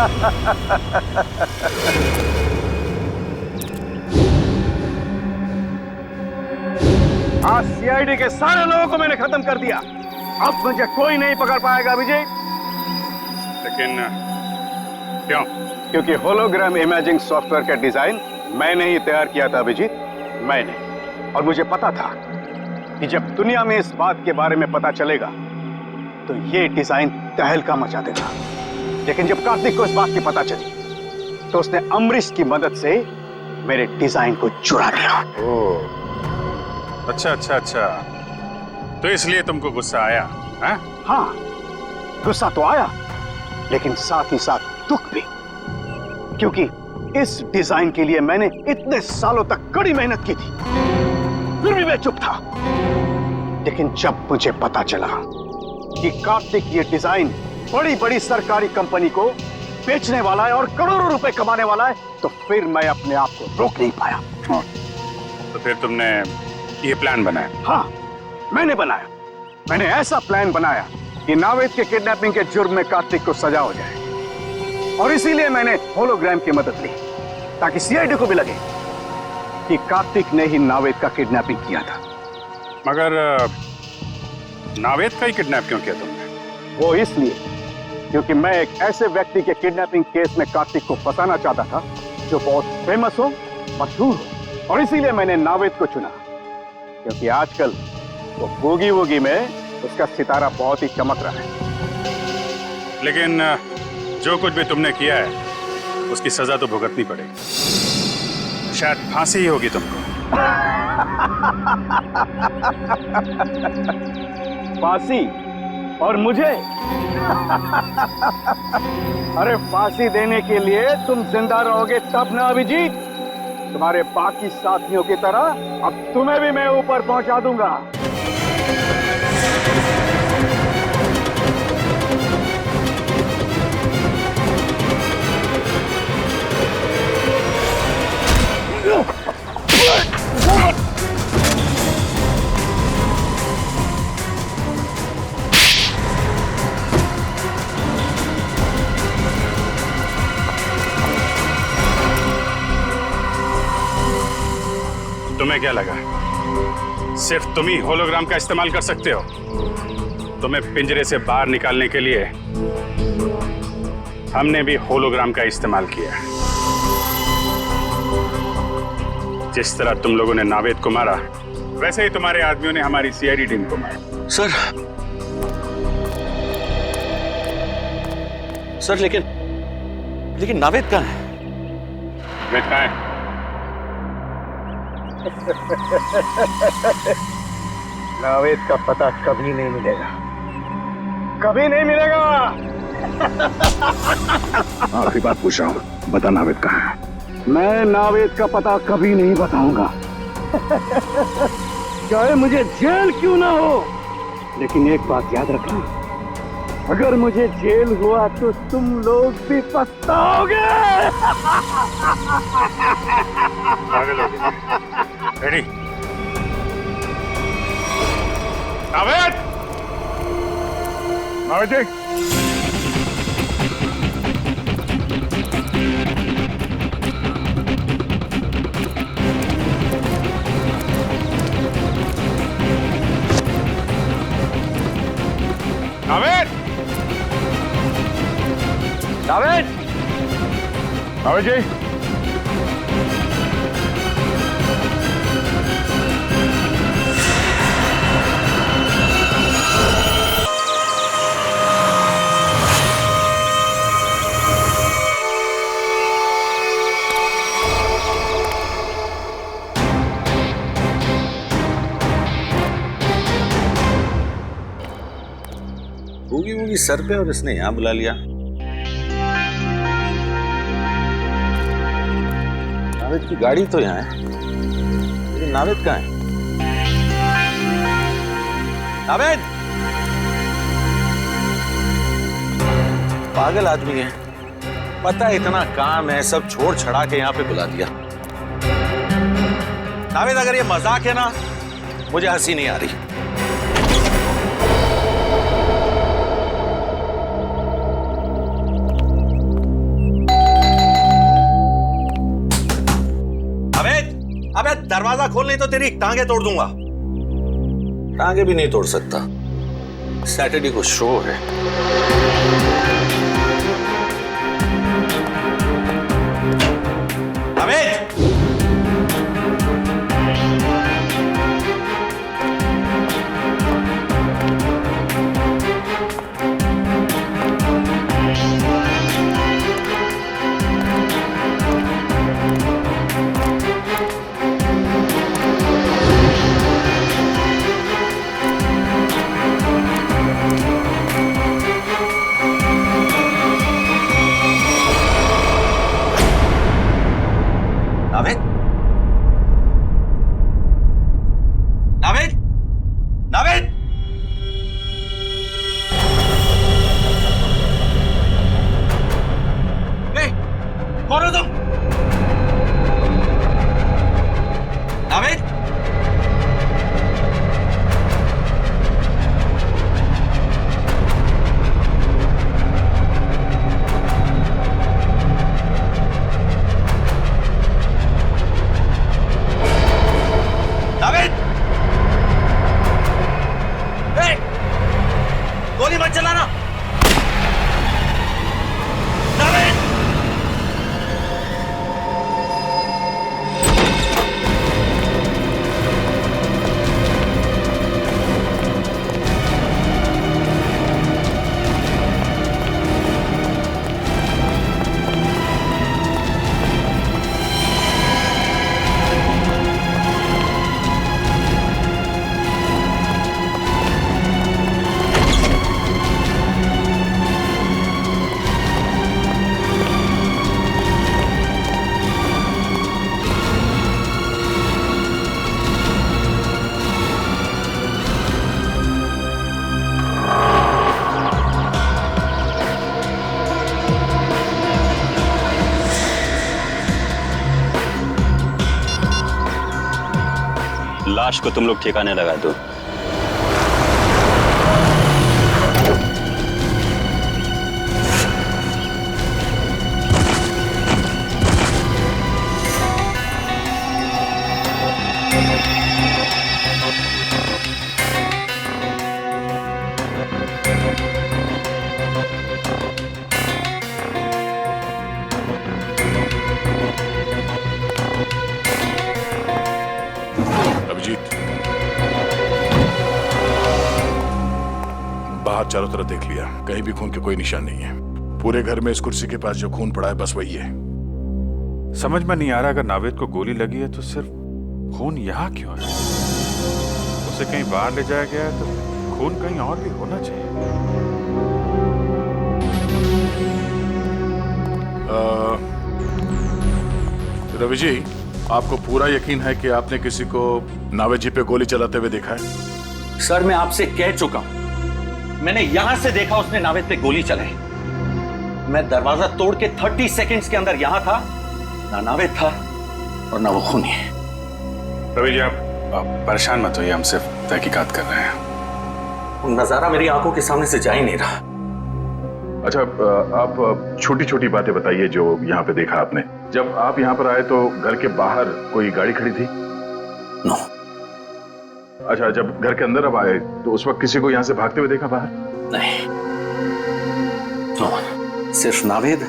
आज सीआईडी के सारे लोगों को मैंने खत्म कर दिया। अब मुझे कोई नहीं पकड़ पाएगा अभिजीत। लेकिन क्यों? क्योंकि होलोग्राम इमेजिंग सॉफ्टवेयर का डिजाइन मैंने ही तैयार किया था अभिजीत, मैंने। और मुझे पता था कि जब दुनिया में इस बात के बारे में पता चलेगा तो ये डिजाइन तहलका मचा देगा। लेकिन जब कार्तिक को इस बात की पता चली तो उसने अमरीश की मदद से मेरे डिजाइन को चुरा लिया। ओह, अच्छा अच्छा अच्छा, तो इसलिए तुमको गुस्सा आया? हाँ, गुस्सा तो आया, लेकिन साथ ही साथ दुख भी, क्योंकि इस डिजाइन के लिए मैंने इतने सालों तक कड़ी मेहनत की थी, फिर भी मैं चुप था। लेकिन जब मुझे पता चला कि कार्तिक ये डिजाइन बड़ी बड़ी सरकारी कंपनी को बेचने वाला है और करोड़ों रुपए कमाने वाला है, तो फिर मैं अपने आप को रोक नहीं पाया। तो फिर तुमने ये प्लान बनाया? हाँ, मैंने बनाया। मैंने ऐसा प्लान बनाया कि नावेद के किडनैपिंग के जुर्म में कार्तिक को सजा हो जाए। और इसीलिए मैंने होलोग्राम की मदद ली, ताकि सीआईडी को भी लगे कि कार्तिक ने ही नावेद का किडनैपिंग किया था। मगर नावेद का ही किडनैप क्यों किया तुमने? वो इसलिए क्योंकि मैं एक ऐसे व्यक्ति के किडनैपिंग केस में कार्तिक को फंसाना चाहता था जो बहुत फेमस हो, मशहूर हो। और इसीलिए मैंने नावेद को चुना, क्योंकि आजकल वो बूगी वूगी में उसका सितारा बहुत ही चमक रहा है। लेकिन जो कुछ भी तुमने किया है उसकी सजा तो भुगतनी पड़ेगी। शायद फांसी ही होगी तुमको। फांसी? और मुझे? अरे फांसी देने के लिए तुम जिंदा रहोगे तब ना अभिजीत। तुम्हारे बाकी साथियों की तरह अब तुम्हें भी मैं ऊपर पहुंचा दूंगा। तुम्हें क्या लगा सिर्फ तुम ही होलोग्राम का इस्तेमाल कर सकते हो? तुम्हें पिंजरे से बाहर निकालने के लिए हमने भी होलोग्राम का इस्तेमाल किया। जिस तरह तुम लोगों ने नावेद को मारा, वैसे ही तुम्हारे आदमियों ने हमारी सीआईडी टीम को मारा। सर लेकिन नावेद कहाँ है? वे कहाँ है? नावेद का पता कभी नहीं मिलेगा, कभी नहीं मिलेगा। आखिरी बात पूछ रहा हूँ, बता नावेद कहाँ है? मैं नावेद का पता कभी नहीं बताऊंगा, चाहे मुझे जेल क्यों ना हो। लेकिन एक बात याद रखना, अगर मुझे जेल हुआ तो तुम लोग भी पछताओगे। रेडी? नावेद! नावेद जी! नावेद! नावेद! नावेद जी! बूगी वूगी सर पे और इसने यहां बुला लिया। नावेद की गाड़ी तो यहाँ है, लेकिन नावेद कहाँ है? नावेद! पागल आदमी है, पता है इतना काम है, सब छोड़ छड़ा के यहाँ पे बुला दिया। नावेद, अगर ये मजाक है ना, मुझे हंसी नहीं आ रही। दरवाजा खोल, नहीं तो तेरी टांगे तोड़ दूंगा। टांगे भी नहीं तोड़ सकता, सैटरडे को शो है। नावेद, नावेद, नावेद, नावेद, कौन हो तुम? नावेद, नावेद, गोली मत चलाना। नावेद, लाश को तुम लोग ठिकाने लगा दो। अभिजीत, बाहर चारों तरफ देख लिया, कहीं भी खून के कोई निशान नहीं है। पूरे घर में इस कुर्सी के पास जो खून पड़ा है बस वही है। समझ में नहीं आ रहा, अगर नावेद को गोली लगी है तो सिर्फ खून यहाँ क्यों है? उसे कहीं बाहर ले जाया गया है तो खून कहीं और भी होना चाहिए। रवि जी, आपको पूरा यकीन है कि आपने किसी को नावेद जी पे गोली चलाते हुए देखा है? सर, मैं आपसे कह चुका हूं, मैंने यहां से देखा उसने नावेद पे गोली चलाई। मैं दरवाजा तोड़ के 30 सेकंड्स के अंदर यहां था, ना नावेद था और ना वो खूनी। रवि जी, आप परेशान मत होइए, हम सिर्फ तहकीकात कर रहे हैं। नजारा मेरी आंखों के सामने से जा ही नहीं रहा। अच्छा, आप छोटी छोटी बातें बताइए जो यहाँ पे देखा आपने। जब आप यहाँ पर आए तो घर के बाहर कोई गाड़ी खड़ी थी? नो। अच्छा, जब घर के अंदर अब आए तो उस वक्त किसी को यहाँ से भागते हुए देखा बाहर? नहीं, नो, सिर्फ नावेद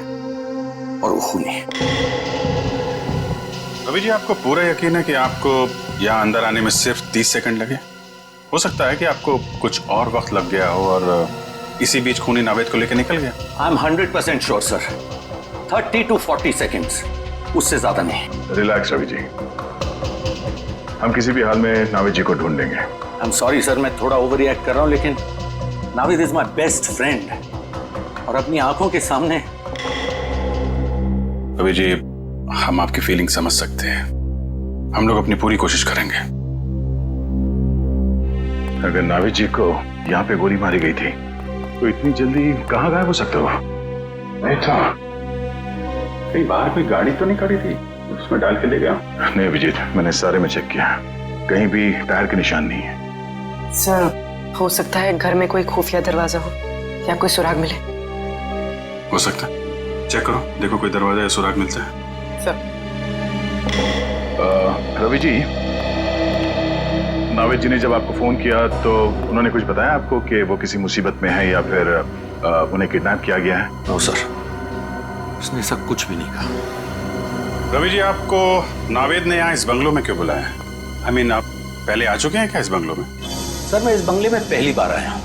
और वो खूनी। रवि जी, आपको पूरा यकीन है कि आपको यहाँ अंदर आने में सिर्फ 30 सेकंड लगे? हो सकता है कि आपको कुछ और वक्त लग गया हो और इसी बीच खूनी नावेद को लेकर निकल गया। I am 100% sure sir, 30 to 40 seconds, उससे ज्यादा नहीं। रिलैक्स रवि जी, हम किसी भी हाल में नावेद जी को ढूंढेंगे। आई एम सॉरी सर, मैं थोड़ा ओवर रिएक्ट कर रहा हूं, लेकिन Naved is my best friend और अपनी आंखों के सामने। रवि जी, हम आपकी फीलिंग समझ सकते हैं, हम लोग अपनी पूरी कोशिश करेंगे। अगर नावेद जी को यहाँ पे गोली मारी गई थी तो इतनी जल्दी कहाँ गायब हो सकते हो? नहीं था, कहीं बाहर कोई गाड़ी तो नहीं खड़ी थी उसमें डाल के ले गया? नहीं अभिजीत, मैंने सारे में चेक किया, कहीं भी टायर के निशान नहीं है। सर, हो सकता है घर में कोई खुफिया दरवाजा हो या कोई सुराग मिले। हो सकता है, चेक करो, देखो कोई दरवाजा या सुराग मिलता है। सर, रवि जी, नावेद जी ने जब आपको फोन किया तो उन्होंने कुछ बताया आपको कि वो किसी मुसीबत में है या फिर उन्हें किडनैप किया गया है? नो सर, उसने ऐसा कुछ भी नहीं कहा। रवि जी, आपको नावेद ने यहाँ इस बंगलो में क्यों बुलाया? आई मीन, आप पहले आ चुके हैं क्या इस बंगलो में? सर, मैं इस बंगले में पहली बार आया हूँ।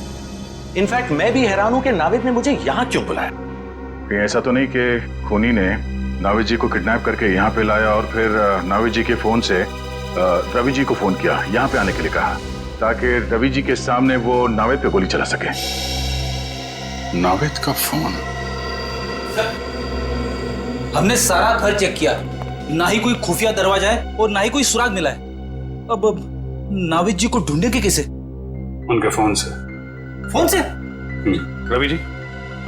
इनफैक्ट मैं भी हैरान हूँ कि नावेद ने मुझे यहाँ क्यों बुलाया। कहीं ऐसा तो नहीं कि खूनी ने नावेद जी को किडनैप करके यहाँ पे लाया और फिर नावेद जी के फोन से रवि जी को फोन किया, यहाँ पे आने के लिए कहा, ताकि रवि जी के सामने वो नावेद पे गोली चला सके? नावेद का फोन? हमने सारा घर चेक किया, ना ही कोई खुफिया दरवाजा है और ना ही कोई सुराग मिला है। अब नावेद जी को ढूंढेंगे कैसे? उनके फोन से। फोन से? रवि जी,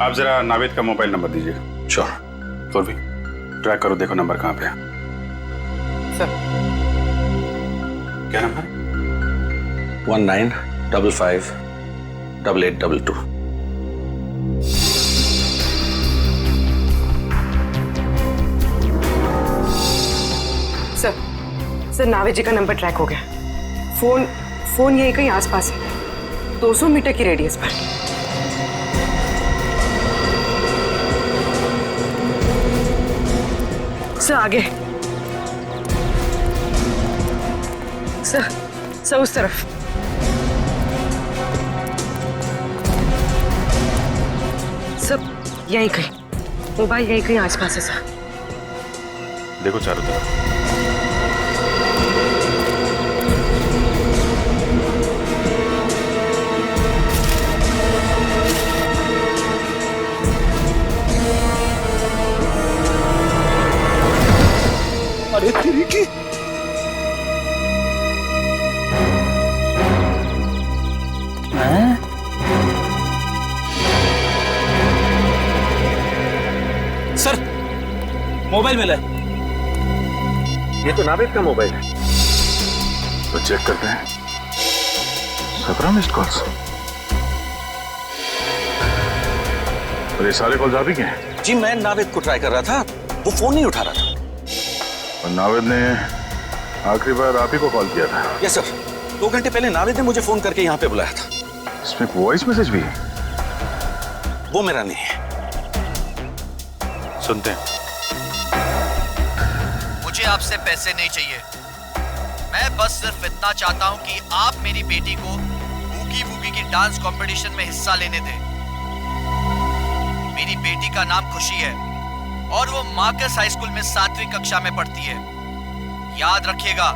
आप जरा नावेद का मोबाइल नंबर दीजिए। श्योर। तो भी ट्रैक करो, देखो नंबर कहाँ पे है। सर, क्या नंबर? 19558822। सर नावेद जी का नंबर ट्रैक हो गया। फोन यही कहीं आसपास है, 200 मीटर की रेडियस पर। सर आगे। सर उस तरफ। सब यहीं कहीं, मोबाइल यहीं कहीं आसपास है सर। देखो चारों तरफ। अरे तेरी की! सर, मोबाइल मिला है। ये तो नावेद का मोबाइल है। तो चेक करते हैं। 17 मिस्ड कॉल्स। और ये सारे कॉल्स आप ही के हैं? जी, मैं नावेद को ट्राई कर रहा था, वो फोन नहीं उठा रहा था। और नावेद ने आखिरी बार आप ही को कॉल किया था? यस सर, 2 घंटे पहले नावेद ने मुझे फोन करके यहाँ पे बुलाया था। इसमें वॉइस मैसेज भी है? वो मेरा नहीं है। सुनते हैं। मुझे आपसे पैसे नहीं चाहिए, मैं बस सिर्फ इतना चाहता हूं कि आप मेरी बेटी को बूगी बूगी की डांस कंपटीशन में हिस्सा लेने दें। मेरी बेटी का नाम खुशी है और वो मार्कस हाई स्कूल में 7वीं कक्षा में पढ़ती है। याद रखिएगा,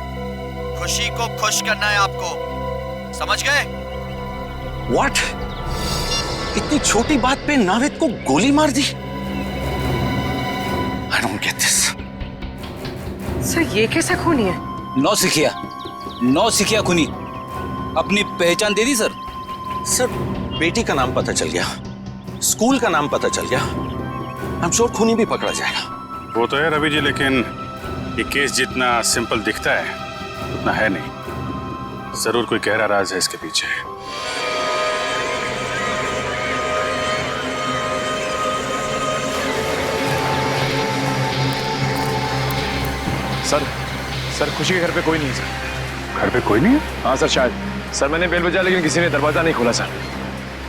खुशी को खुश करना है आपको, समझ गए? व्हाट? इतनी छोटी बात पे नावेद को गोली मार दी? I don't get this. Sir ये कैसा खूनी है? नौ सिखिया खूनी। अपनी पहचान दे दी सर? सर, बेटी का नाम पता चल गया, स्कूल का नाम पता चल गया, I'm sure खूनी भी पकड़ा जाएगा। वो तो है रवि जी, लेकिन ये केस जितना सिंपल दिखता है उतना है नहीं। जरूर कोई गहरा राज है इसके पीछे। सर खुशी के घर पे कोई नहीं है सर। घर पे कोई नहीं है? हाँ सर, शायद। सर मैंने बेल बजाया लेकिन किसी ने दरवाजा नहीं खोला सर।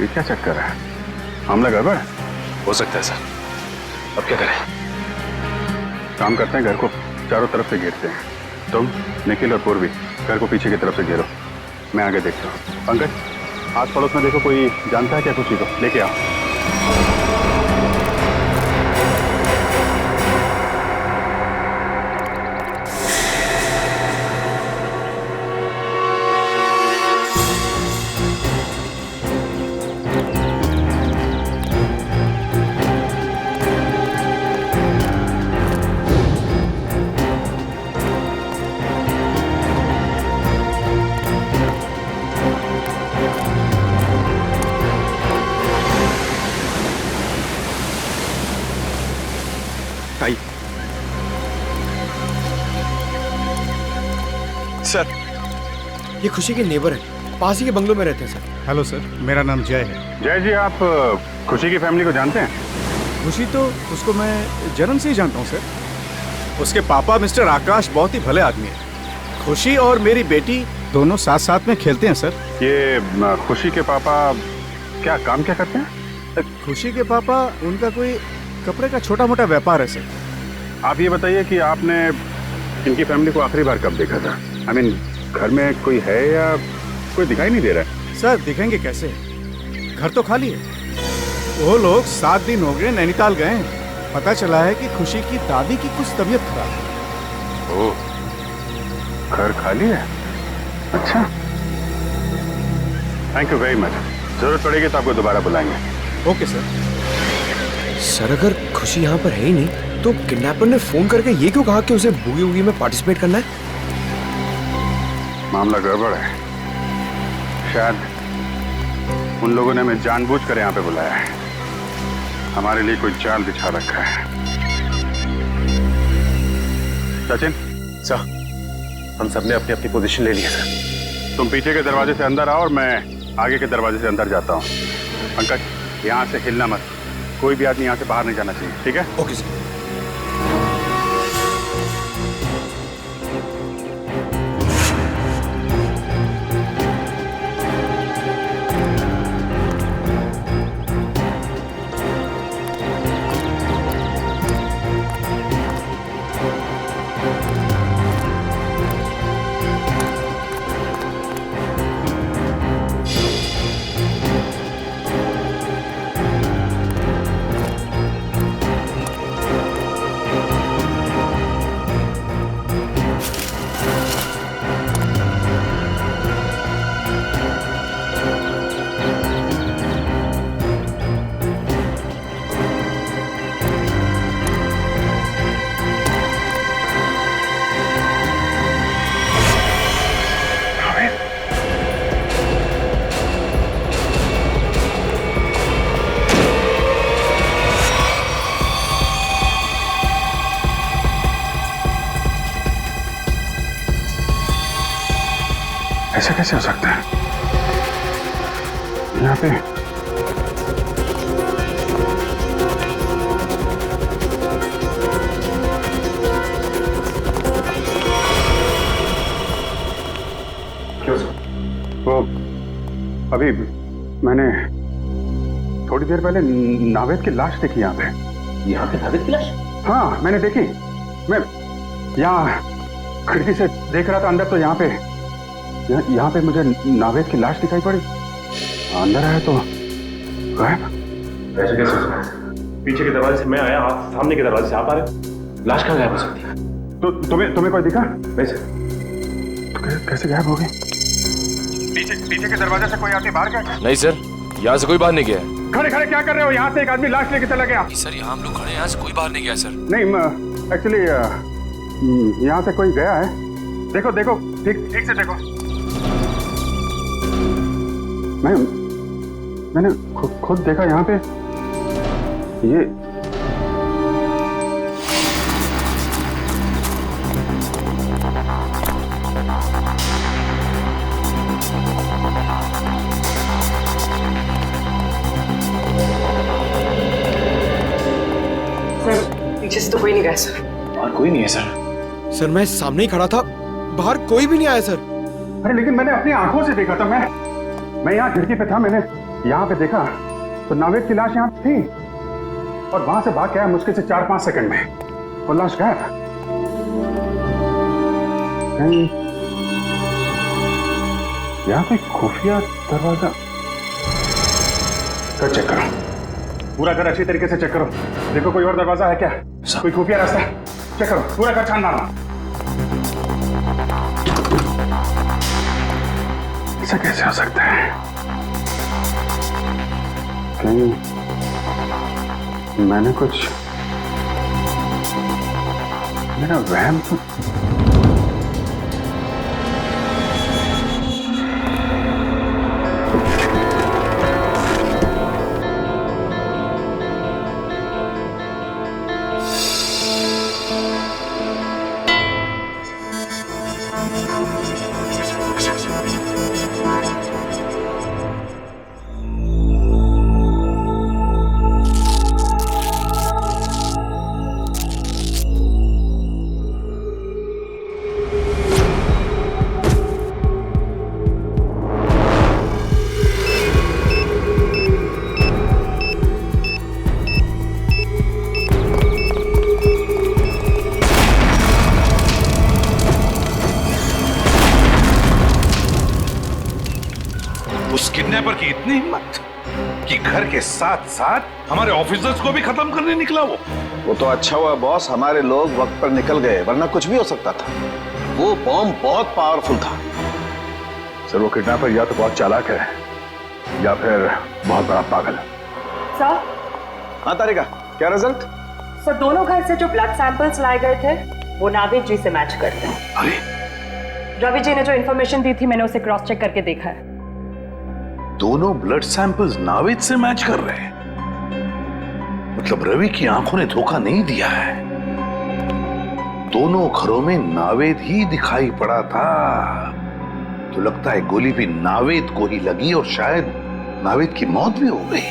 ये क्या चक्कर है? हमला गड़बड़ हो सकता है सर, अब क्या करें? काम करते हैं, घर को चारों तरफ से घेरते हैं। तुम, निखिल और पूर्वी घर को पीछे की तरफ से घेरो, मैं आगे देखता हूँ। पंकज, आस पड़ोस में देखो कोई जानता है क्या खुशी को, लेके आओ। सर, ये खुशी के नेबर है, पास ही के बंगलों में रहते हैं सर। हेलो सर, मेरा नाम जय है। जय जी, आप खुशी की फैमिली को जानते हैं? खुशी तो उसको मैं जन्म से ही जानता हूँ सर। उसके पापा मिस्टर आकाश बहुत ही भले आदमी है। खुशी और मेरी बेटी दोनों साथ साथ में खेलते हैं सर। ये खुशी के पापा क्या काम क्या करते हैं? खुशी के पापा, उनका कोई कपड़े का छोटा मोटा व्यापार है सर। आप ये बताइए कि आपने इनकी फैमिली को आखिरी बार कब देखा था? आई मीन घर में कोई है या कोई दिखाई नहीं दे रहा है? सर दिखेंगे कैसे, घर तो खाली है। वो लोग 7 दिन हो गए नैनीताल गए हैं। पता चला है कि खुशी की दादी की कुछ तबीयत खराब है। ओह, घर खाली है? अच्छा, थैंक यू वेरी मच। जरूरत पड़ेगी तो आपको दोबारा बुलाएंगे। Okay sir. सर अगर खुशी यहाँ पर है ही नहीं तो किडनैपर ने फोन करके ये क्यों कहा कि उसे बूगी वूगी में पार्टिसिपेट करना है? मामला गड़बड़ है। शायद उन लोगों ने हमें जानबूझकर यहाँ पे बुलाया है। हमारे लिए कोई जाल बिछा रखा है। सचिन सर, हम सबने अपनी अपनी पोजीशन ले ली है सर। तुम पीछे के दरवाजे से अंदर आओ और मैं आगे के दरवाजे से अंदर जाता हूँ। पंकज, यहाँ से हिलना मत। कोई भी आदमी यहाँ से बाहर नहीं जाना चाहिए, ठीक है? Okay sir. ऐसा कैसे हो सकता है? यहाँ पे क्यों सर? वो अभी मैंने थोड़ी देर पहले नावेद की लाश देखी यहाँ पे। यहाँ पे नावेद की लाश? हाँ, मैंने देखी। मैं यहाँ खिड़की से देख रहा था अंदर, तो यहाँ पे मुझे नावेद की लाश दिखाई पड़ी। अंदर आया तो गायब। ऐसे कैसे हो सकता है? पीछे के दरवाजे से मैं आया, आप सामने के दरवाजे से आप आ रहे। लाश कहाँ गायब हो सकती है? तो तुम्हें कोई दिखा? वैसे तो कैसे गायब हो गई? पीछे के दरवाजे से कोई आदमी बाहर गया? नहीं सर, यहाँ से कोई बाहर नहीं गया है। खड़े खड़े क्या कर रहे हो? यहाँ से एक आदमी लाश लेके चला गया। सर यहाँ हम लोग खड़े हैं, यहाँ से कोई बाहर नहीं गया सर। नहीं, एक्चुअली यहाँ से कोई गया है। देखो देखो, ठीक से देखो। मैंने खुद देखा यहाँ पे। ये पीछे से तो कोई नहीं गया सर। बाहर कोई नहीं है सर। सर मैं सामने ही खड़ा था, बाहर कोई भी नहीं आया सर। अरे लेकिन मैंने अपनी आंखों से देखा था। मैं यहाँ खिड़की पे था, मैंने यहाँ पे देखा तो नावेद की लाश यहाँ थी और वहां से भाग के आया मुश्किल से 4-5 सेकंड में। वो लाश गायब। कहीं यहाँ पे खुफिया दरवाजा। कर चेक करो, पूरा घर अच्छी तरीके से चेक करो। देखो कोई और दरवाजा है क्या, कोई खुफिया रास्ता है? चेक करो, पूरा घर छान मारना। ऐसा कैसे हो सकता है? कहीं मैंने कुछ, मेरा वहम तो की इतनी हिम्मत कि घर के साथ साथ हमारे ऑफिसर्स को भी खत्म करने निकला वो तो अच्छा हुआ बॉस, हमारे लोग वक्त पर निकल गए, वरना कुछ भी हो सकता था। वो बॉम्ब बहुत पावरफुल था। सर वो किडनैपर या तो बहुत चालाक है या फिर बहुत बड़ा पागल। सर। हाँ तारिका, क्या रिजल्ट? सर दोनों घर से जो ब्लड सैंपल्स लाए गए थे वो नावेद जी से मैच करते हैं। अरे रवि जी ने जो इन्फॉर्मेशन दी थी मैंने उसे क्रॉस चेक करके देखा है। दोनों ब्लड सैंपल्स नावेद से मैच कर रहे हैं। मतलब रवि की आंखों ने धोखा नहीं दिया है। दोनों घरों में नावेद ही दिखाई पड़ा था। तो लगता है गोली भी नावेद को ही लगी और शायद नावेद की मौत भी हो गई।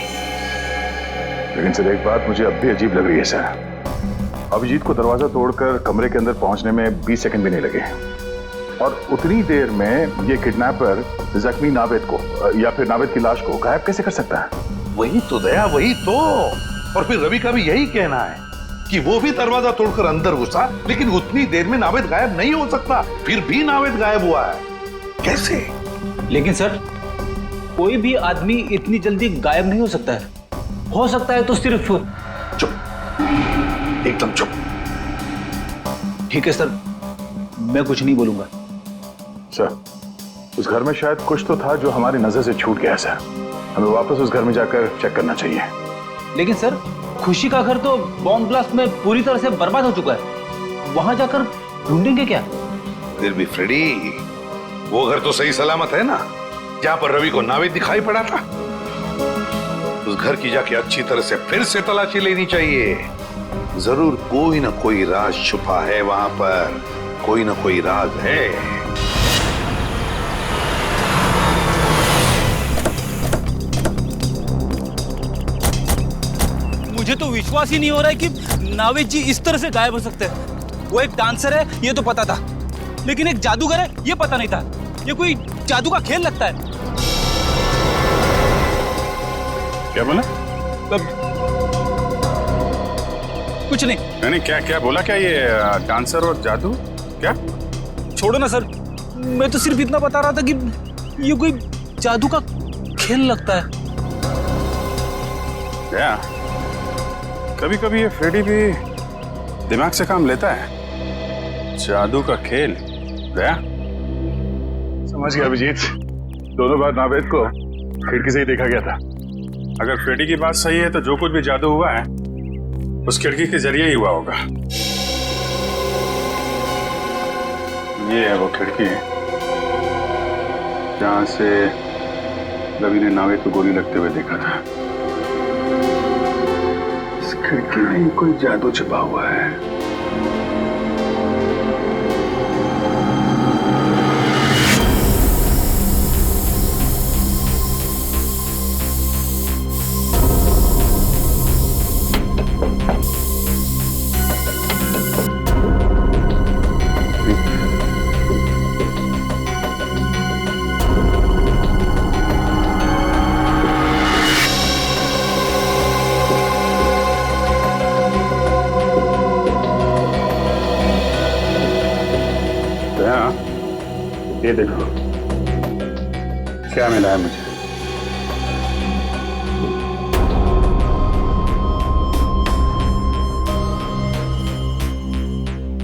लेकिन सर एक बात मुझे अब भी अजीब लग रही है सर। अभिजीत को दरवाजा तोड़कर कमरे के अंदर पहुंचने में 20 सेकंड भी नहीं लगे और उतनी देर में ये किडनैपर जख्मी नावेद को या फिर नावेद की लाश को गायब कैसे कर सकता है? वही तो दया, वही तो। और फिर रवि का भी यही कहना है कि वो भी दरवाजा तोड़कर अंदर घुसा, लेकिन उतनी देर में नावेद गायब नहीं हो सकता। फिर भी नावेद गायब हुआ है, कैसे? लेकिन सर कोई भी आदमी इतनी जल्दी गायब नहीं हो सकता है। हो सकता है तो सिर्फ। चुप, एकदम चुप। ठीक है सर, मैं कुछ नहीं बोलूंगा। सर उस घर में शायद कुछ तो था जो हमारी नजर से छूट गया सर। हमें वापस उस घर में जाकर चेक करना चाहिए। लेकिन सर खुशी का घर तो बॉम्ब ब्लास्ट में पूरी तरह से बर्बाद हो चुका है। वहां जाकर ढूंढेंगे क्या? फिर भी फ्रेडी, वो घर तो सही सलामत है ना, जहां पर रवि को नावेद दिखाई पड़ा था। उस घर की जाके अच्छी तरह से फिर से तलाशी लेनी चाहिए। जरूर कोई ना कोई राज छुपा है वहां पर, कोई ना कोई राज है। मुझे तो विश्वास ही नहीं हो रहा है कि नावेद जी इस तरह से गायब हो सकते हैं। वो एक डांसर है ये तो पता था, लेकिन एक जादूगर है ये पता नहीं था। ये कोई जादू का खेल लगता है। क्या बोला? कुछ नहीं। नहीं क्या क्या बोला? क्या ये डांसर और जादू? क्या? छोड़ो ना सर, मैं तो सिर्फ इतना बता रहा था कि ये कोई जादू का खेल लगता है। क्या? कभी कभी ये फ्रेडी भी दिमाग से काम लेता है। जादू का खेल गया? समझ गया अभिजीत, दोनों बार नावेद को खिड़की से ही देखा गया था। अगर फ्रेडी की बात सही है तो जो कुछ भी जादू हुआ है उस खिड़की के जरिए ही हुआ होगा। ये है वो खिड़की जहां से रवि ने नावेद को गोली लगते हुए देखा था। इस खिड़की में ही कोई जादू छिपा हुआ है। ये देखो क्या मिला है मुझे।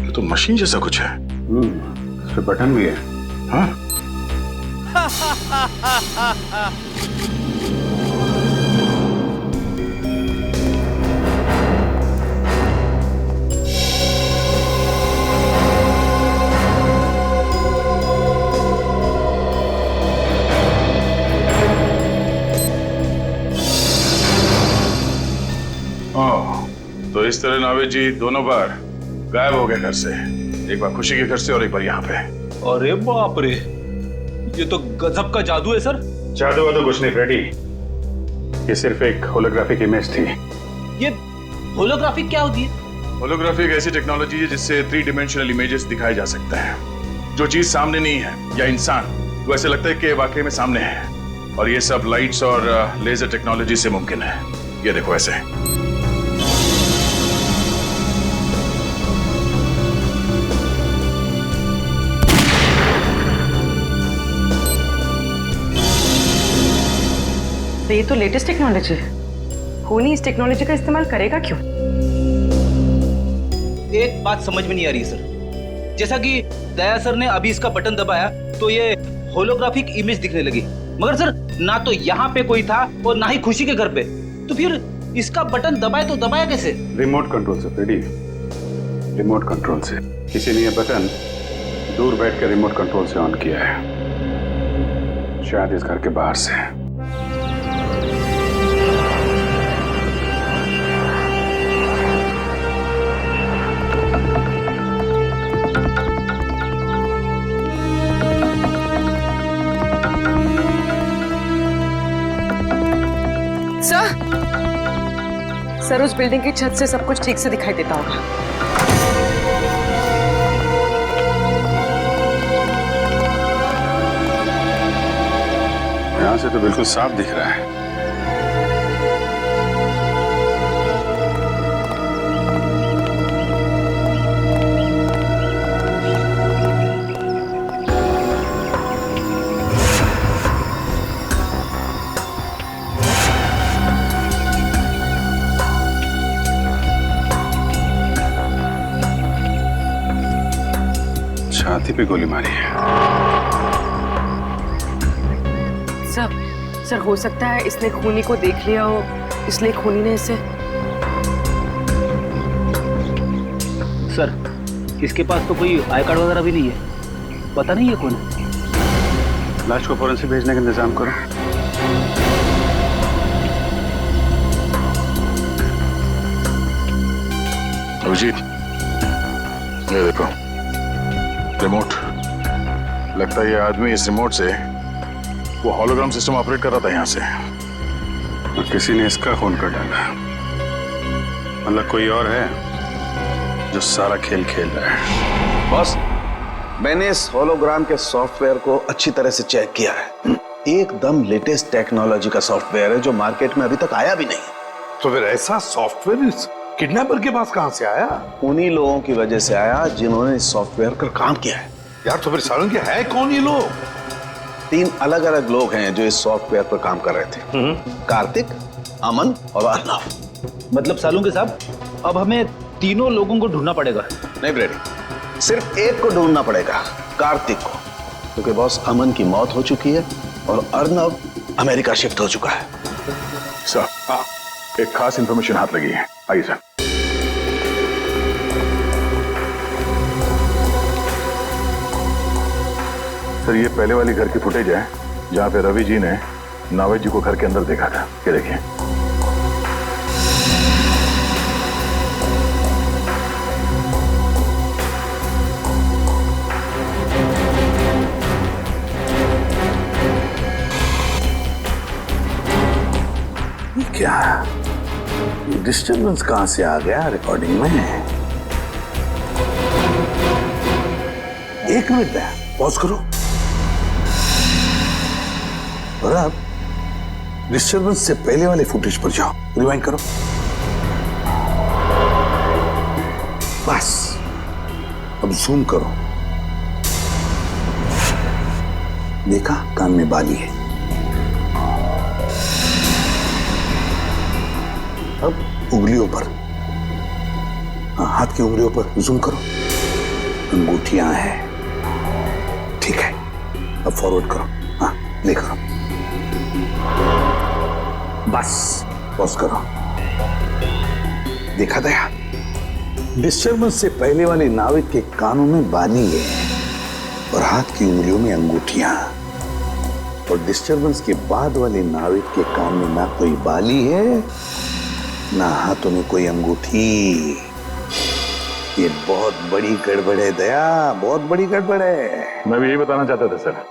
ये तो मशीन जैसा कुछ है। इस पे बटन भी है। हाँ? तो इस तरह नावेद जी दोनों बार गायब हो गए घर से। एक बार खुशी के घर से और एक बार यहाँ पे। अरे बाप रे, ये तो गजब का जादू है सर। जादू वादू कुछ नहीं फ्रेडी, ये सिर्फ एक होलोग्राफिक इमेज थी। ये होलोग्राफिक क्या होती है? होलोग्राफी एक ऐसी टेक्नोलॉजी है जिससे 3 डायमेंशनल इमेजेस दिखाए जा सकते हैं। जो चीज सामने नहीं है या इंसान, वो ऐसे लगता है कि वाकई में सामने है। और ये सब लाइट्स और लेजर टेक्नोलॉजी से मुमकिन है। ये देखो ऐसे। तो ये तो लेटेस्ट टेक्नोलॉजी है। खूनी इस टेक्नोलॉजी का इस्तेमाल करेगा क्यों? एक बात समझ में नहीं आ रही सर। जैसा कि दया सर ने अभी इसका बटन दबाया तो ये होलोग्राफिक इमेज दिखने लगी, मगर सर ना तो यहाँ पे कोई था और ना ही खुशी के घर पे, तो फिर इसका बटन दबाया तो दबाया कैसे? रिमोट कंट्रोल से फ्रेडी, रिमोट कंट्रोल से। किसी ने यह बटन दूर बैठ कर रिमोट कंट्रोल से ऑन किया है, शायद इस घर के बाहर से। सर उस बिल्डिंग की छत से सब कुछ ठीक से दिखाई देता होगा। यहां से तो बिल्कुल साफ दिख रहा है। छाती पे गोली मारी है। सर हो सकता है इसने खूनी को देख लिया हो, इसलिए खूनी ने इसे। सर इसके पास तो कोई आई कार्ड वगैरह भी नहीं है, पता नहीं है कौन है। लाश को फोरेंसिक भेजने का इंतजाम करो। अभिजीत, ये देखो रिमोट। लगता है ये आदमी इस रिमोट से वो हॉलोग्राम सिस्टम ऑपरेट कर रहा था यहाँ से, और किसी ने इसका खून कर डाला। मतलब कोई और है जो सारा खेल खेल रहा है। बॉस, मैंने इस होलोग्राम के सॉफ्टवेयर को अच्छी तरह से चेक किया है। एकदम लेटेस्ट टेक्नोलॉजी का सॉफ्टवेयर है जो मार्केट में अभी तक आया भी नहीं। तो फिर ऐसा सॉफ्टवेयर इस किडनैपर के पास कहां से आया? उन्हीं लोगों की वजह से आया जिन्होंने इस सॉफ्टवेयर पर काम किया है। यार तो फिर सालन के है कौन ये लोग? 3 अलग-अलग लोग हैं जो इस सॉफ्टवेयर पर काम कर रहे थे। कार्तिक, अमन और अर्नव। मतलब सालुंके साहब, अब हमें तीनों लोगों को ढूंढना पड़ेगा। नहीं ब्रेडी, सिर्फ एक को ढूंढना पड़ेगा, कार्तिक को, क्योंकि बॉस अमन की मौत हो चुकी है और अर्नव अमेरिका शिफ्ट हो चुका है। सर, एक खास इंफॉर्मेशन हाथ लगी है। आइए सर। सर, ये पहले वाली घर की फुटेज है जहां पे रवि जी ने नावेद जी को घर के अंदर देखा था। ये देखिए। क्या डिस्टर्बेंस कहां से आ गया रिकॉर्डिंग में? एक मिनट पॉज करो और अब डिस्टर्बेंस से पहले वाले फुटेज पर जाओ, रिवाइंड करो। बस अब जूम करो। देखा, कान में बाली है। अब उंगलियों पर, हाथ की उंगलियों पर जूम करो। अंगूठियां हैं, ठीक है। अब फॉरवर्ड करो, हाँ प्ले करो। बस पॉज करो। देखा दया, डिस्टर्बेंस से पहले वाले नाविक के कानों में बाली है और हाथ की उंगलियों में अंगूठियां, और डिस्टर्बेंस के बाद वाले नाविक के कान में ना कोई बाली है ना हाथों में कोई अंगूठी। ये बहुत बड़ी गड़बड़ है दया, बहुत बड़ी गड़बड़ है। मैं भी यही बताना चाहता था सर।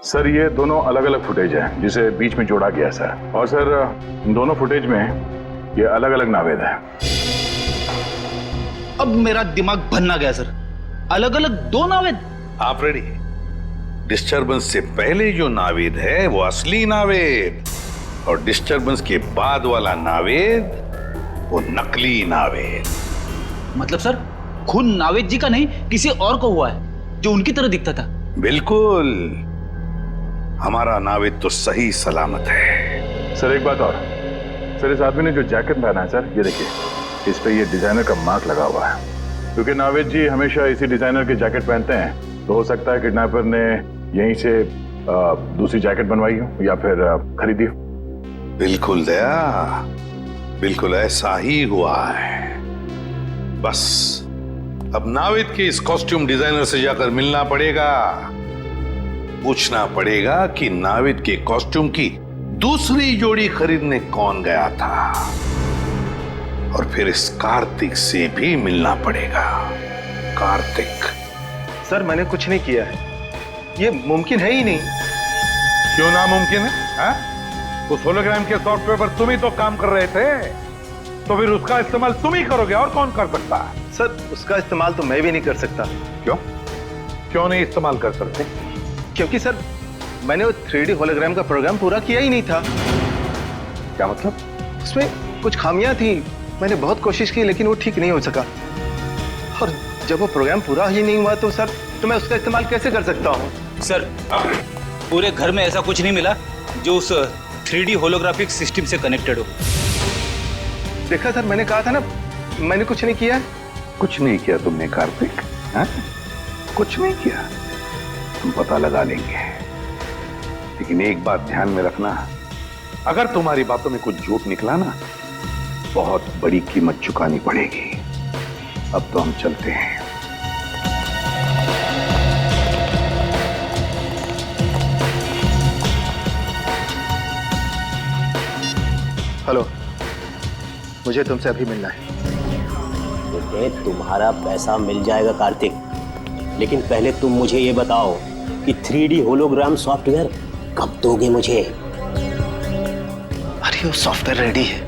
सर, ये दोनों अलग अलग फुटेज है जिसे बीच में जोड़ा गया सर। और सर, दोनों फुटेज में ये अलग अलग नावेद है। अब मेरा दिमाग भन्ना गया सर। अलग अलग 2 नावेद? आप रेडी? डिस्टर्बेंस से पहले जो नावेद है वो असली नावेद, और डिस्टर्बेंस के बाद वाला नावेद वो नकली नावेद। मतलब सर, खून नावेद जी का नहीं किसी और को हुआ है जो उनकी तरह दिखता था? बिल्कुल, हमारा नावेद तो सही सलामत है। सर एक बात और, सर इस आदमी ने जो जैकेट पहना है सर, ये देखिए, इस पे ये डिजाइनर का मार्क लगा हुआ है। क्योंकि नावेद जी हमेशा इसी डिजाइनर के जैकेट पहनते हैं, तो हो सकता है किडनैपर ने यहीं से दूसरी जैकेट बनवाई हो या फिर खरीदी हो। बिल्कुल दया, बिल्कुल ऐसा ही हुआ है। बस अब नावेद के इस कॉस्ट्यूम डिजाइनर से जाकर मिलना पड़ेगा, पूछना पड़ेगा कि नावेद के कॉस्ट्यूम की दूसरी जोड़ी खरीदने कौन गया था, और फिर इस कार्तिक से भी मिलना पड़ेगा। कार्तिक। सर मैंने कुछ नहीं किया है, ये मुमकिन है ही नहीं। क्यों नामुमकिन है? हा? उस होलोग्राम के सॉफ्टवेयर पर तुम ही तो काम कर रहे थे, तो फिर उसका इस्तेमाल तुम ही करोगे, और कौन कर सकता है? सर उसका इस्तेमाल तो मैं भी नहीं कर सकता। क्यों? क्यों नहीं इस्तेमाल कर सकते? क्योंकि सर मैंने वो 3D होलोग्राम का प्रोग्राम पूरा किया ही नहीं था। क्या मतलब? उसमें कुछ खामियां थी, मैंने बहुत कोशिश की लेकिन वो ठीक नहीं हो सका। और जब वो प्रोग्राम पूरा ही नहीं हुआ तो सर तो मैं उसका इस्तेमाल कैसे कर सकता हूँ? सर पूरे घर में ऐसा कुछ नहीं मिला जो उस 3D होलोग्राफिक सिस्टम से कनेक्टेड हो। देखा सर, मैंने कहा था ना मैंने कुछ नहीं किया। कुछ नहीं किया तुमने कार्तिक? हा? कुछ नहीं किया, हम पता लगा लेंगे। लेकिन एक बात ध्यान में रखना, अगर तुम्हारी बातों में कुछ झूठ निकला ना, बहुत बड़ी कीमत चुकानी पड़ेगी। अब तो हम चलते हैं। हेलो, मुझे तुमसे अभी मिलना है। बेटे तुम्हारा पैसा मिल जाएगा कार्तिक, लेकिन पहले तुम मुझे ये बताओ कि 3D होलोग्राम सॉफ्टवेयर कब दोगे मुझे? अरे वो सॉफ्टवेयर रेडी है,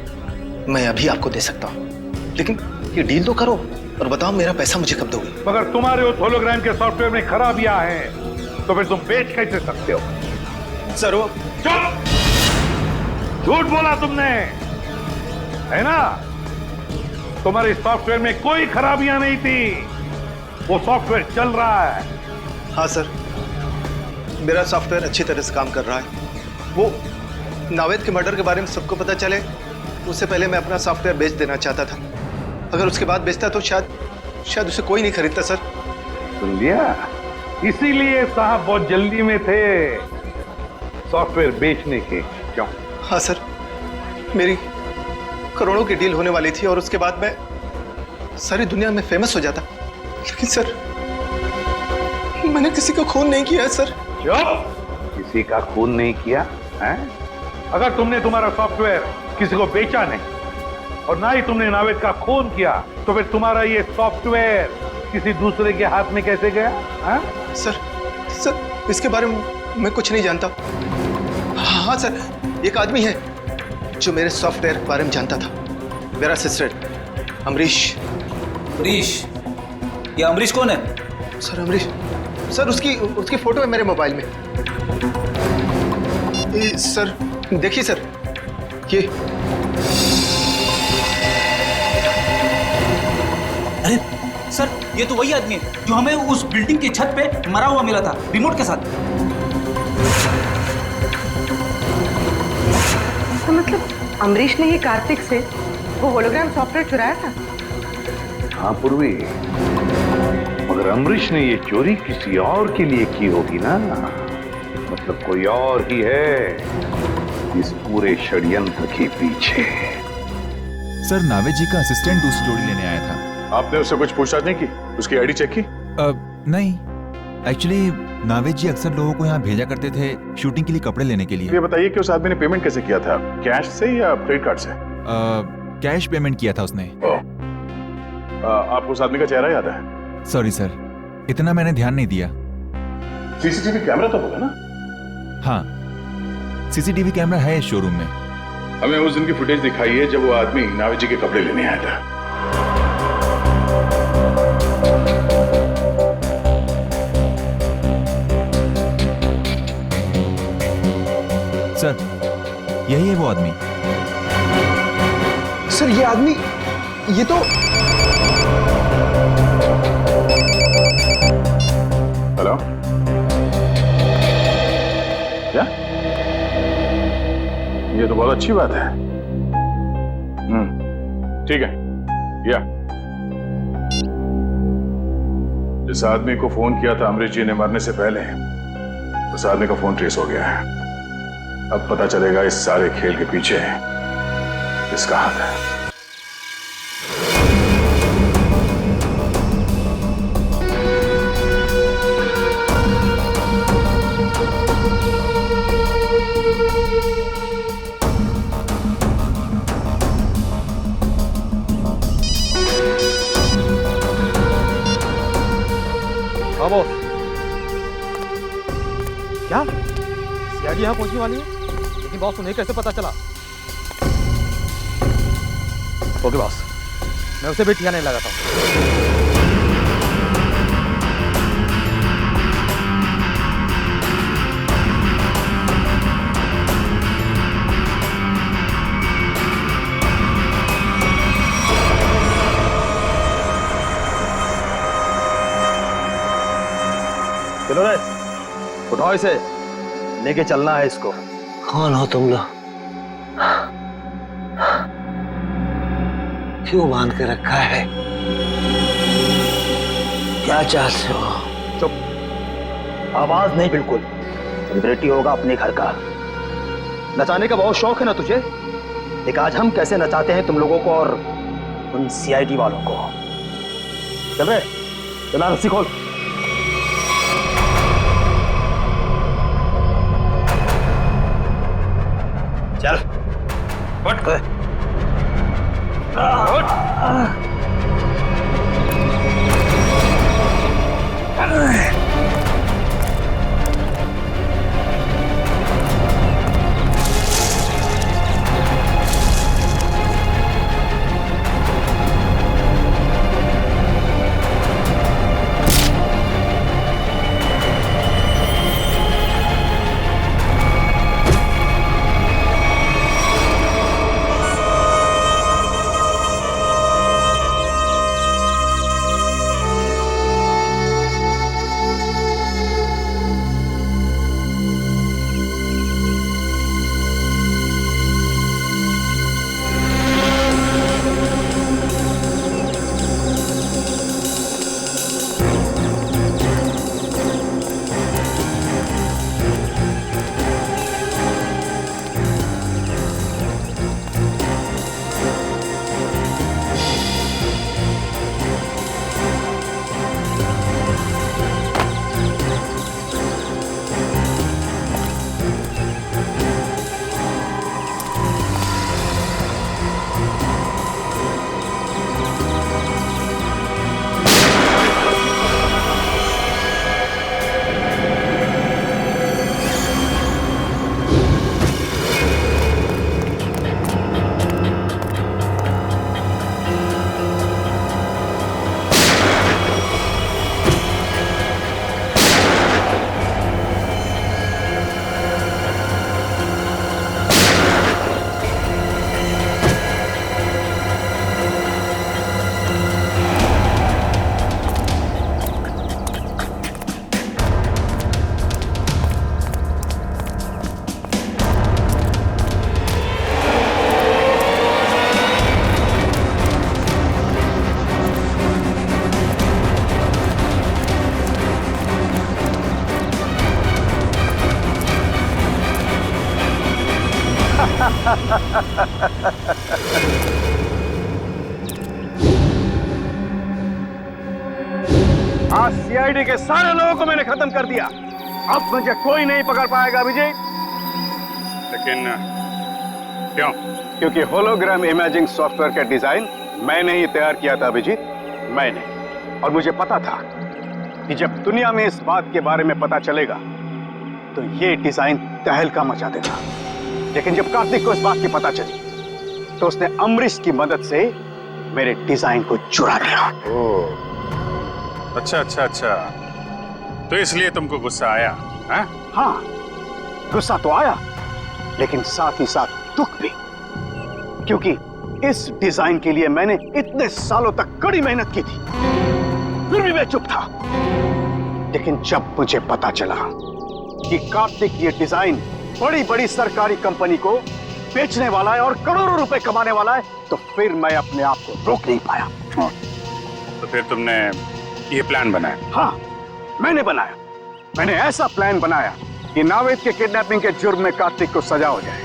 मैं अभी आपको दे सकता हूँ, लेकिन ये डील तो करो और बताओ मेरा पैसा मुझे कब दोगे? मगर तुम्हारे उस होलोग्राम के सॉफ्टवेयर में खराबियां हैं, तो फिर तुम बेच कैसे सकते हो? सर वो चुप! झूठ बोला तुमने, है ना? तुम्हारे सॉफ्टवेयर में कोई खराबियां नहीं थी, वो सॉफ्टवेयर चल रहा है। हाँ सर, मेरा सॉफ्टवेयर अच्छी तरह से काम कर रहा है। वो नावेद के मर्डर के बारे में सबको पता चले उससे पहले मैं अपना सॉफ्टवेयर बेच देना चाहता था। अगर उसके बाद बेचता तो शायद उसे कोई नहीं खरीदता। सर सुन लिया, इसीलिए साहब बहुत जल्दी में थे सॉफ्टवेयर बेचने के। क्यों? हाँ सर, मेरी करोड़ों की डील होने वाली थी और उसके बाद मैं सारी दुनिया में फेमस हो जाता। लेकिन सर मैंने किसी का खून नहीं किया है सर। क्यों? किसी का खून नहीं किया है? अगर तुमने तुम्हारा सॉफ्टवेयर किसी को बेचा नहीं और ना ही तुमने नावेद का खून किया, तो फिर तुम्हारा ये सॉफ्टवेयर किसी दूसरे के हाथ में कैसे गया? है? सर इसके बारे में मैं कुछ नहीं जानता। हाँ सर, एक आदमी है जो मेरे सॉफ्टवेयर के बारे में जानता था, मेरा असिस्टेंट अमरीश। अमरीश? ये अमरीश कौन है? सर अमरीश, सर उसकी फोटो है मेरे मोबाइल में। सर देखिए सर, ये अरे सर, ये तो वही आदमी है जो हमें उस बिल्डिंग की छत पे मरा हुआ मिला था रिमोट के साथ। तो मतलब अमरीश ने ही कार्तिक से वो होलोग्राम सॉफ्टवेयर चुराया था? हाँ पूर्वी, मगर अमरीश ने ये चोरी किसी और के लिए की होगी ना, मतलब कोई और ही है इस पूरे षड्यंत्र के पीछे। सर नावेद जी का असिस्टेंट दूसरी जोड़ी लेने आया था। आपने उससे कुछ पूछताछ नहीं की? उसकी आईडी चेक की? नहीं, एक्चुअली नावेद जी अक्सर लोगों को यहाँ भेजा करते थे शूटिंग के लिए कपड़े लेने के लिए। ये बताइए कि उस आदमी ने पेमेंट कैसे किया था, कैश से या क्रेडिट कार्ड से? कैश पेमेंट किया था उसने। आपको उस आदमी का चेहरा याद है? सॉरी सर, इतना मैंने ध्यान नहीं दिया। सीसीटीवी कैमरा तो होगा ना? हाँ, सीसीटीवी कैमरा है इस शोरूम में। हमें उस दिन की फुटेज दिखाइए जब वो आदमी नावेद जी के कपड़े लेने आया था। सर यही है वो आदमी। सर ये आदमी, ये तो हेलो, क्या ये ये तो बहुत अच्छी बात है। ठीक है। या जिस आदमी को फोन किया था अमरीश जी ने मरने से पहले, उस आदमी का फोन ट्रेस हो गया है। अब पता चलेगा इस सारे खेल के पीछे किसका हाथ है। क्या सीआईडी यहाँ पहुंचने वाली है? लेकिन बॉस उन्हें कैसे पता चला? ओके बॉस, मैं उसे भी ठिकाने लगाता हूँ। चलो रे, उठाओ इसे, लेके चलना है इसको। कौन हो तुम लोग? क्यों बांध के रखा है? क्या चाहते हो? चुप, आवाज नहीं बिल्कुल। सेलिब्रिटी होगा अपने घर का। नचाने का बहुत शौक है ना तुझे? देख आज हम कैसे नचाते हैं तुम लोगों को और उन सीआईडी वालों को। चल रे, चला रस्सी खोल। चल उठ। आज सीआईडी के सारे लोगों को मैंने खत्म कर दिया। अब मुझे कोई नहीं पकड़ पाएगा विजय। लेकिन क्यों? क्योंकि होलोग्राम इमेजिंग सॉफ्टवेयर का डिजाइन मैंने ही तैयार किया था अभिजीत, मैंने। और मुझे पता था कि जब दुनिया में इस बात के बारे में पता चलेगा तो ये डिजाइन तहलका मचा देगा। लेकिन जब कार्तिक को इस बात की पता चली तो उसने अमरीश की मदद से मेरे डिजाइन को चुरा लिया। ओह, अच्छा अच्छा अच्छा, तो इसलिए तुमको गुस्सा आया? हाँ, गुस्सा तो आया, लेकिन साथ ही साथ दुख भी, क्योंकि इस डिजाइन के लिए मैंने इतने सालों तक कड़ी मेहनत की थी, फिर भी मैं चुप था। लेकिन जब मुझे पता चला कि कार्तिक ये डिजाइन बड़ी बड़ी सरकारी कंपनी को बेचने वाला है और करोड़ों रुपए कमाने वाला है, तो फिर मैं अपने आप को रोक नहीं पाया। तो फिर तुमने ये प्लान बनाया? हाँ, मैंने बनाया। मैंने ऐसा प्लान बनाया कि नावेद के किडनैपिंग के जुर्म में कार्तिक को सजा हो जाए,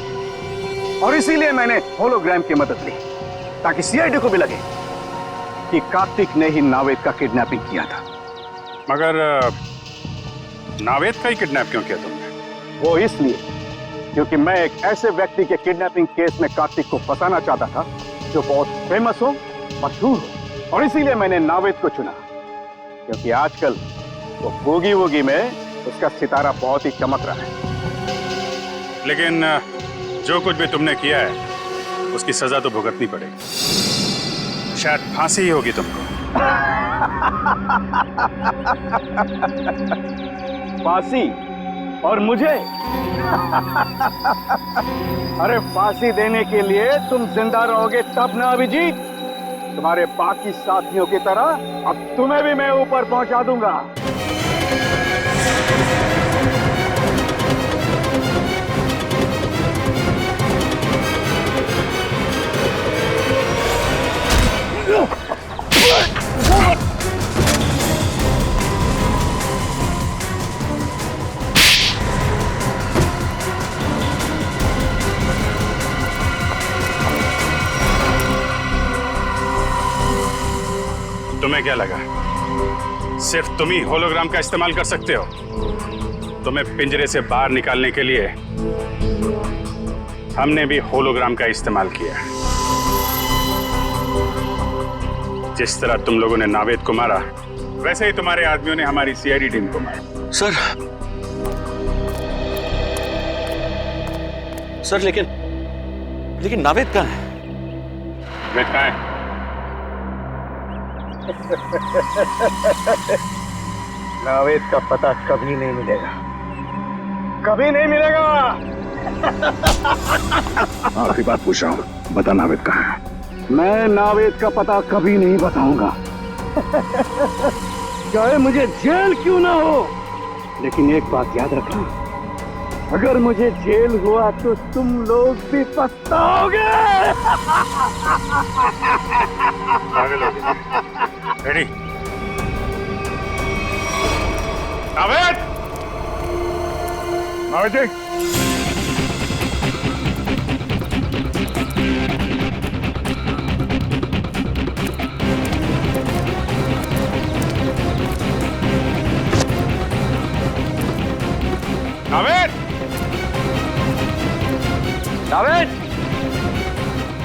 और इसीलिए मैंने होलोग्राम की मदद ली ताकि सीआईडी को भी लगे कि कार्तिक ने ही नावेद का किडनैपिंग किया था। मगर नावेद का ही किडनैप क्यों किया तुमने? वो इसलिए क्योंकि मैं एक ऐसे व्यक्ति के किडनैपिंग केस में कार्तिक को फंसाना चाहता था जो बहुत फेमस हो, मशहूर हो, और इसीलिए मैंने नावेद को चुना क्योंकि आजकल वो बूगी वूगी में उसका सितारा बहुत ही चमक रहा है। लेकिन जो कुछ भी तुमने किया है उसकी सजा तो भुगतनी पड़ेगी। शायद फांसी ही होगी तुमको। फांसी? और मुझे? अरे फांसी देने के लिए तुम जिंदा रहोगे तब ना अभिजीत। तुम्हारे बाकी साथियों की तरह अब तुम्हें भी मैं ऊपर पहुंचा दूंगा। तुम्हें क्या लगा सिर्फ तुम ही होलोग्राम का इस्तेमाल कर सकते हो? तुम्हें पिंजरे से बाहर निकालने के लिए हमने भी होलोग्राम का इस्तेमाल किया। जिस तरह तुम लोगों ने नावेद को मारा, वैसे ही तुम्हारे आदमियों ने हमारी सीआईडी टीम को मारा। सर लेकिन नावेद कहाँ है? नावेद कहाँ है? नावेद का पता कभी नहीं मिलेगा, कभी नहीं मिलेगा। आखिरी बात पूछ रहा हूँ, बता नावेद कहाँ है? मैं नावेद का पता कभी नहीं बताऊंगा, चाहे मुझे जेल क्यों ना हो। लेकिन एक बात याद रखना, अगर मुझे जेल हुआ तो तुम लोग भी पछताओगे। रेडी? नावेद! नावेद जी! नावेद! नावेद!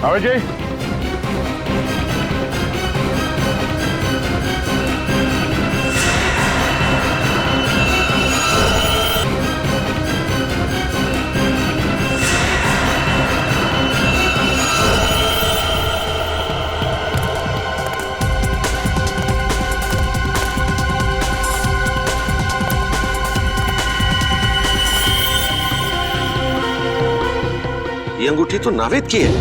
नावेद जी! ये अंगूठी तो नावेद की है।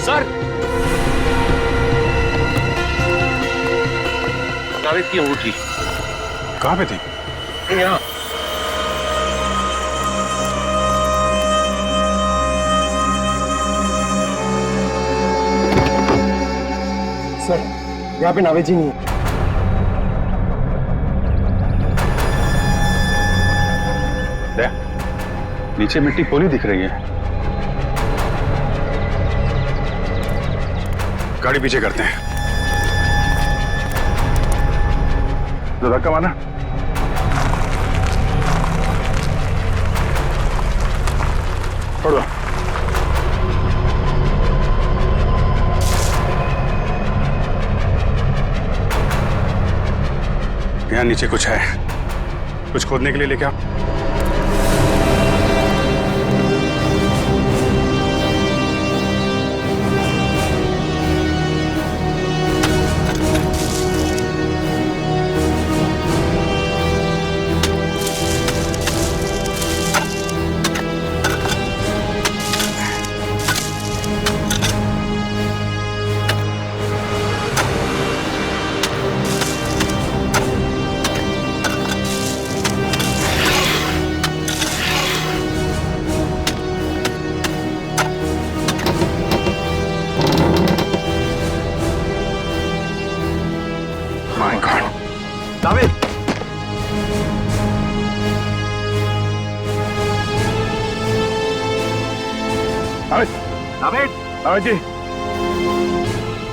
सर, नावेद की अंगूठी कहां पे थी? यहाँ। सर, यहाँ पे नावेद जी नहीं है। नीचे मिट्टी पोली दिख रही है। गाड़ी पीछे करते हैं। तो धक्का मारना। छोड़ दो। यहाँ नीचे कुछ है, कुछ खोदने के लिए लेके आओ। नावेद नावेद जी,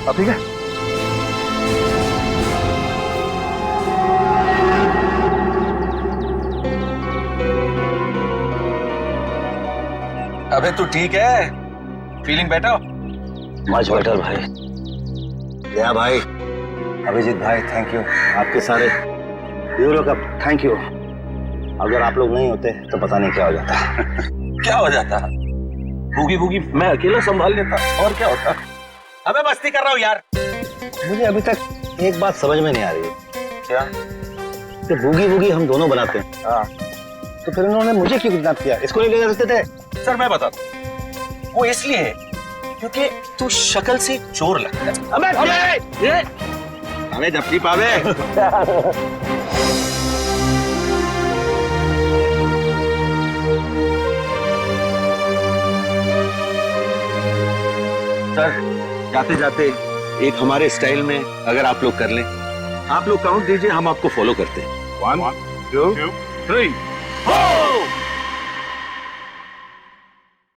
अब ठीक है? अबे तू ठीक है? Feeling better? मच बेटर भाई। दया भाई, अभिजीत भाई, थैंक यू। आपके सारे यूरो का थैंक यू। अगर आप लोग नहीं होते तो पता नहीं क्या हो जाता। क्या हो जाता? बूगी बूगी मैं अकेला संभाल लेता, और क्या होता? अबे मस्ती कर रहा हूँ यार। मुझे अभी तक एक बात समझ में नहीं आ रही है। क्या? कि बूगी बूगी हम दोनों बनाते हैं, हाँ, तो फिर उन्होंने मुझे क्यों किडनैप किया? इसको नहीं ले जा सकते थे? सर मैं बताता हूँ, वो इसलिए है क्योंकि तू शक्ल से चोर लगता है। अबे हमें जप्ती पावे। सर जाते जाते एक हमारे स्टाइल में अगर आप लोग कर लें, आप लोग काउंट दीजिए, हम आपको फॉलो करते हैं। 1 2 3